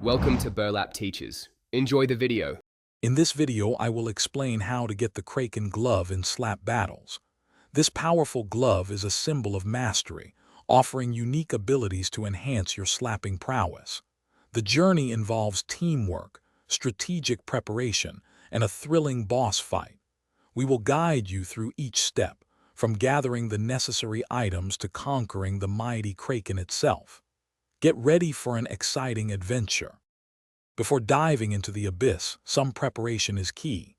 Welcome to Burlap Teachers. Enjoy the video. In this video, I will explain how to get the Kraken glove in slap battles. This powerful glove is a symbol of mastery, offering unique abilities to enhance your slapping prowess. The journey involves teamwork, strategic preparation, and a thrilling boss fight. We will guide you through each step, from gathering the necessary items to conquering the mighty Kraken itself. Get ready for an exciting adventure. Before diving into the abyss, some preparation is key.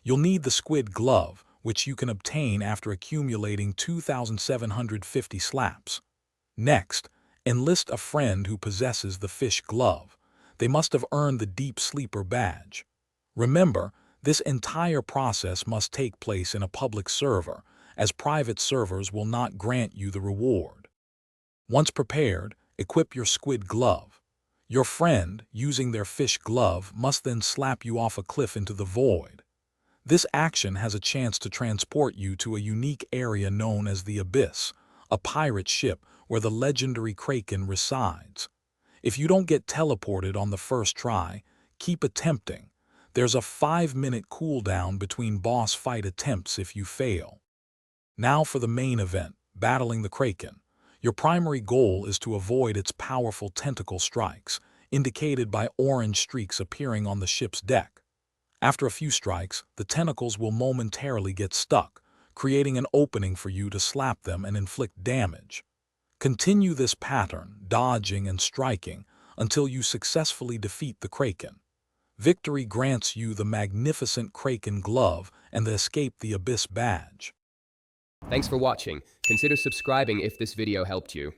You'll need the squid glove, which you can obtain after accumulating 2,750 slaps. Next, enlist a friend who possesses the fish glove. They must have earned the Deep Sleeper badge. Remember, this entire process must take place in a public server, as private servers will not grant you the reward. Once prepared, equip your squid glove. Your friend, using their fish glove, must then slap you off a cliff into the void. This action has a chance to transport you to a unique area known as the Abyss, a pirate ship where the legendary Kraken resides. If you don't get teleported on the first try, keep attempting. There's a 5-minute cooldown between boss fight attempts if you fail. Now for the main event, battling the Kraken. Your primary goal is to avoid its powerful tentacle strikes, indicated by orange streaks appearing on the ship's deck. After a few strikes, the tentacles will momentarily get stuck, creating an opening for you to slap them and inflict damage. Continue this pattern, dodging and striking, until you successfully defeat the Kraken. Victory grants you the magnificent Kraken glove and the Escape the Abyss badge. Thanks for watching. Consider subscribing if this video helped you.